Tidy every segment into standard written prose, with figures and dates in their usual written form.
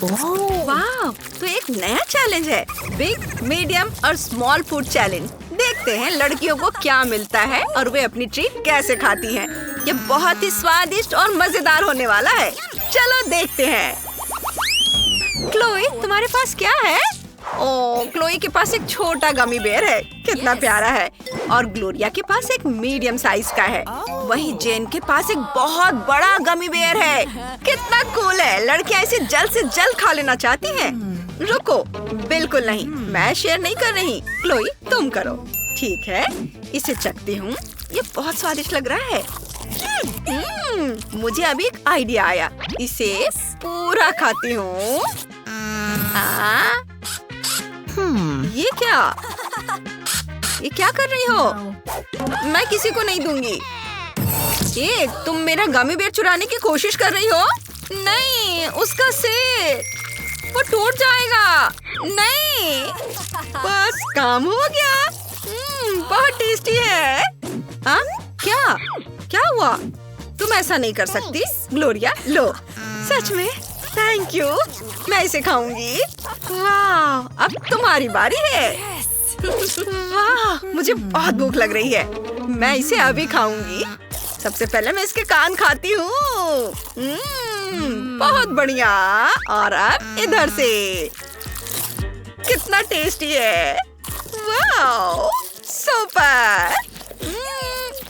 वाह, तो एक नया चैलेंज है, बिग, मीडियम और स्मॉल फूड चैलेंज। देखते हैं लड़कियों को क्या मिलता है और वे अपनी ट्रीट कैसे खाती हैं। ये बहुत ही स्वादिष्ट और मजेदार होने वाला है। चलो देखते हैं। क्लोई, तुम्हारे पास क्या है? ओह, क्लोई के पास एक छोटा गमी बेयर है, कितना प्यारा है। और ग्लोरिया के पास एक मीडियम साइज का है। वहीं जेन के पास एक बहुत बड़ा गमी बेयर है। कितना कूल है। लड़कियां इसे जल्द से जल्द खा लेना चाहती हैं। रुको, बिल्कुल नहीं, मैं शेयर नहीं कर रही। क्लोई, तुम करो। ठीक है, इसे चखती हूँ। ये बहुत स्वादिष्ट लग रहा है। मुझे अभी एक आइडिया आया। इसे पूरा खाती हूँ। ये क्या कर रही हो? मैं किसी को नहीं दूंगी। ये तुम मेरा गमी बेयर चुराने की कोशिश कर रही हो? नहीं, उसका सेब वो टूट जाएगा। नहीं, बस काम हो गया। बहुत टेस्टी है। हाँ, क्या हुआ? तुम ऐसा नहीं कर सकती। ग्लोरिया, लो। सच में? थैंक यू, मैं इसे खाऊंगी। वाह, अब तुम्हारी बारी है। वाह, मुझे बहुत भूख लग रही है। मैं इसे अभी खाऊंगी। सबसे पहले मैं इसके कान खाती हूँ। बहुत बढ़िया। और अब इधर से। कितना टेस्टी है। वाह, सुपर।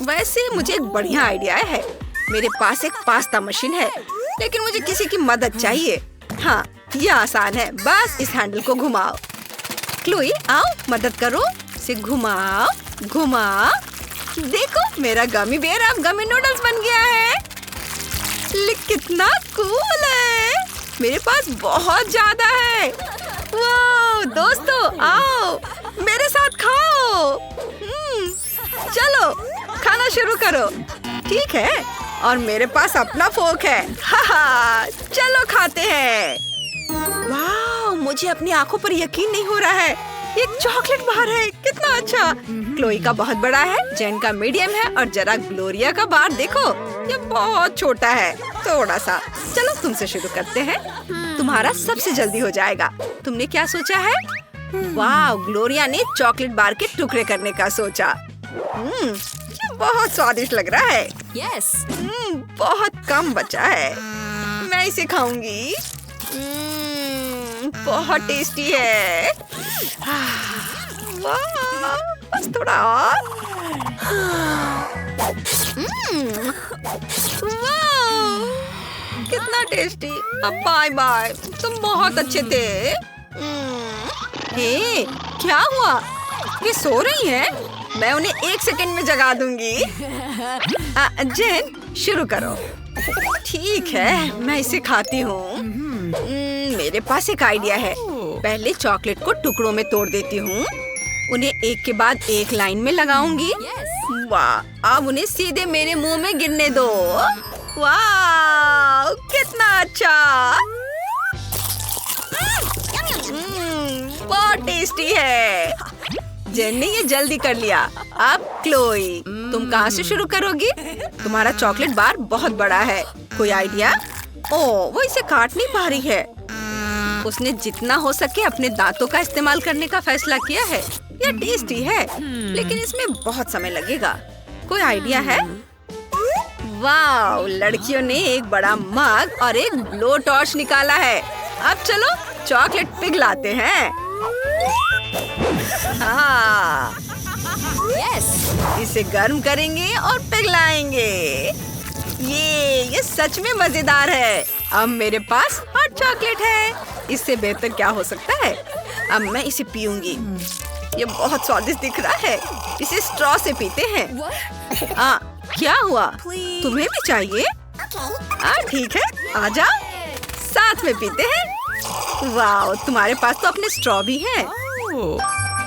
वैसे मुझे एक बढ़िया आइडिया है। मेरे पास एक पास्ता मशीन है, लेकिन मुझे किसी की मदद चाहिए। हाँ, ये आसान है। बस इस हैंडल को घुमाओ। क्लोई, आओ, मदद करो। इसे घुमाओ, घुमाओ। देखो, मेरा गमी बेयर अब गमी नूडल्स बन गया है। कितना कूल है। मेरे पास बहुत ज्यादा है। वाह, दोस्तों, आओ, मेरे साथ खाओ। चलो, खाना शुरू करो। ठीक है, और मेरे पास अपना फोक है। हा, चलो खाते हैं। वाह, मुझे अपनी आंखों पर यकीन नहीं हो रहा है। एक चॉकलेट बार है, कितना अच्छा। क्लोई का बहुत बड़ा है, जेन का मीडियम है, और जरा ग्लोरिया का बार देखो, ये बहुत छोटा है, थोड़ा सा। चलो तुमसे शुरू करते हैं। तुम्हारा सबसे जल्दी हो जाएगा। तुमने क्या सोचा है? वाह, ग्लोरिया ने चॉकलेट बार के टुकड़े करने का सोचा। ये बहुत स्वादिष्ट लग रहा है। Yes. बहुत कम बचा है। मैं इसे खाऊंगी। बहुत टेस्टी है। वाह, बस थोड़ा और। वाह, कितना टेस्टी। अब बाय बाय, तुम बहुत अच्छे थे। हे, क्या हुआ? ये सो रही हैं? मैं उन्हें 1 सेकंड में जगा दूंगी। जेन, शुरू करो। ठीक है, मैं इसे खाती हूँ। मेरे पास एक आइडिया है। पहले चॉकलेट को टुकड़ों में तोड़ देती हूँ। उन्हें एक के बाद एक लाइन में लगाऊंगी। वाह, अब उन्हें सीधे मेरे मुंह में गिरने दो। वाह, कितना अच्छा। बहुत टेस्टी है। जेन ने ये जल्दी कर लिया। अब क्लोई, तुम कहाँ से शुरू करोगी? तुम्हारा चॉकलेट बार बहुत बड़ा है। कोई आइडिया? ओह, वो इसे काट नहीं पा रही है। उसने जितना हो सके अपने दांतों का इस्तेमाल करने का फैसला किया है। यह टेस्टी है, लेकिन इसमें बहुत समय लगेगा। कोई आइडिया है? वाह, लड़कियों ने एक बड़ा मग और एक ब्लो टॉर्च निकाला है। अब चलो चॉकलेट पिघलाते हैं। हाँ, Yes. इसे गर्म करेंगे और पिघलाएंगे। ये सच में मजेदार है। अब मेरे पास हॉट चॉकलेट है। इससे बेहतर क्या हो सकता है? अब मैं इसे पीऊंगी। ये बहुत स्वादिष्ट दिख रहा है। इसे स्ट्रॉ से पीते हैं। क्या हुआ? तुम्हें भी चाहिए? ठीक है, आ जाओ, साथ में पीते हैं। वाह, तुम्हारे पास तो अपने स्ट्रॉ भी है।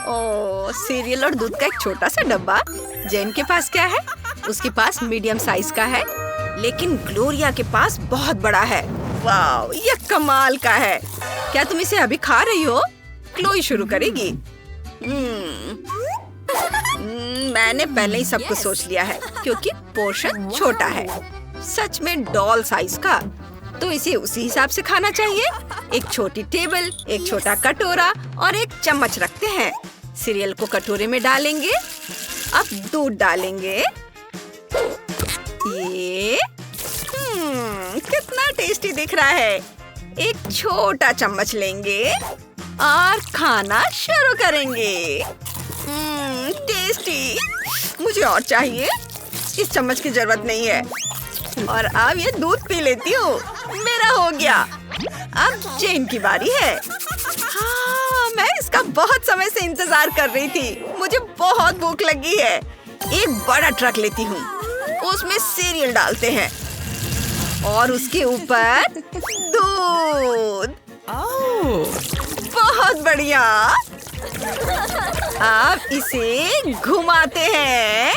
ओह, सीरियल और दूध का एक छोटा सा डब्बा। जेन के पास क्या है? उसके पास मीडियम साइज का है, लेकिन ग्लोरिया के पास बहुत बड़ा है। वाह, ये कमाल का है। क्या तुम इसे अभी खा रही हो? क्लोई शुरू करेगी। मैंने पहले ही सब कुछ सोच लिया है, क्योंकि पोर्शन छोटा है। सच में डॉल साइज का। तो इसे उसी हिसाब से खाना चाहिए। एक छोटी टेबल, एक छोटा कटोरा और एक चम्मच रखते हैं। सीरियल को कटोरे में डालेंगे। अब दूध डालेंगे। ये कितना टेस्टी दिख रहा है। एक छोटा चम्मच लेंगे और खाना शुरू करेंगे। टेस्टी। मुझे और चाहिए। इस चम्मच की जरूरत नहीं है। और अब ये दूध पी लेती हूँ। मेरा हो गया। अब जेन की बारी है। हाँ, मैं इसका बहुत समय से इंतजार कर रही थी। मुझे बहुत भूख लगी है। एक बड़ा ट्रक लेती हूँ। उसमें सीरियल डालते हैं और उसके ऊपर दूध। बहुत बढ़िया। अब इसे घुमाते हैं,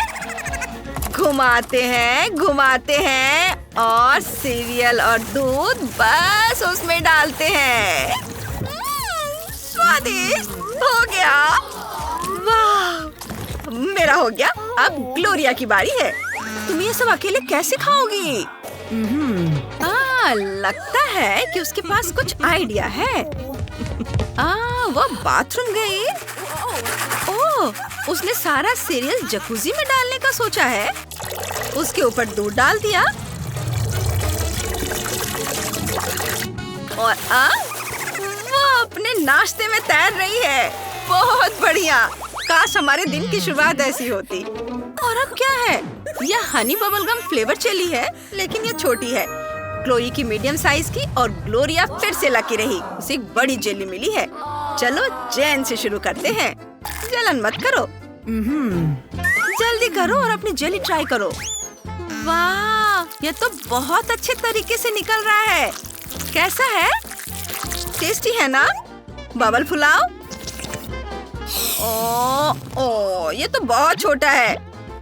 घुमाते हैं, घुमाते हैं और सीरियल और दूध बस उसमें डालते हैं। स्वादिष्ट हो गया। वाह, मेरा हो गया। अब ग्लोरिया की बारी है। तुम ये सब अकेले कैसे खाओगी? लगता है कि उसके पास कुछ आइडिया है। वो बाथरूम गई। ओह, उसने सारा सीरियल जकूजी में डालने का सोचा है। उसके ऊपर दूध डाल दिया और वो अपने नाश्ते में तैर रही है। बहुत बढ़िया। काश हमारे दिन की शुरुआत ऐसी होती। और अब क्या है? यह honey bubble gum flavour jelly है, लेकिन यह छोटी है। क्लोई की मीडियम साइज की और ग्लोरिया फिर से लकी रही। उसे एक बड़ी जेली मिली है। चलो जेन से शुरू करते हैं। जलन मत करो। जल्दी करो और अपनी जेली ट्राई करो। वाह, यह तो बहुत अच्छे तरीके से निकल रहा है। कैसा है? टेस्टी है ना? बबल फुलाओ। ओ, ये तो बहुत छोटा है।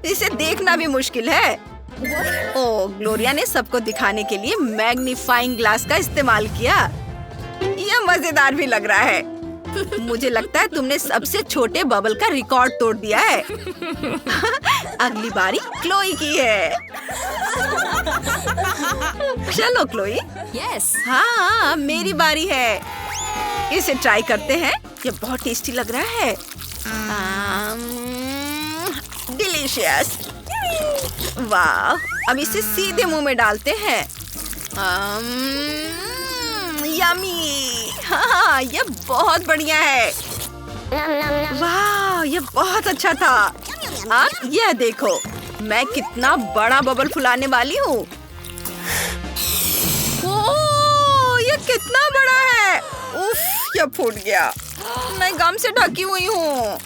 इसे देखना भी मुश्किल है। ग्लोरिया ने सबको दिखाने के लिए मैग्नीफाइंग ग्लास का इस्तेमाल किया। यह मजेदार भी लग रहा है। मुझे लगता है तुमने सबसे छोटे बबल का रिकॉर्ड तोड़ दिया है। अगली बारी क्लोई की है। चलो क्लोई। यस। हाँ, मेरी बारी है। इसे ट्राई करते हैं। ये बहुत टेस्टी लग रहा है। डिलीशियस। वाह, अब इसे सीधे मुंह में डालते हैं। यमी। हाँ, ये बहुत बढ़िया है। वाह, ये बहुत अच्छा था। अब यह देखो, मैं कितना बड़ा बबल फुलाने वाली हूँ। ओह, ये कितना बड़ा है। उफ, ये फूट गया। मैं गम से ढकी हुई हूँ।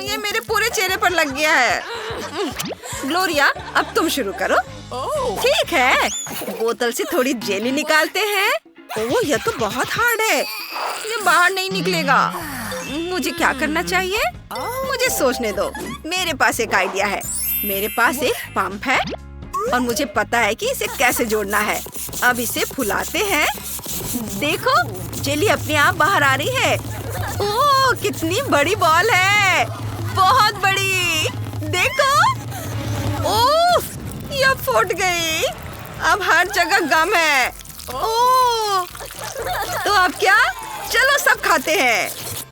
ये मेरे पूरे चेहरे पर लग गया है। ग्लोरिया, अब तुम शुरू करो। ठीक है, बोतल से थोड़ी जेली निकालते हैं। ओह, यह तो बहुत हार्ड है। ये बाहर नहीं निकलेगा। मुझे क्या करना चाहिए? मुझे सोचने दो। मेरे पास एक आइडिया है। मेरे पास एक पंप है और मुझे पता है कि इसे कैसे जोड़ना है। अब इसे फुलाते हैं। देखो, जेली अपने आप बाहर आ रही है। ओह, कितनी बड़ी बॉल है। बहुत बड़ी। देखो। ओह, यह फूट गई। अब हर जगह गम है। ओह, तो अब क्या? चलो सब खाते हैं।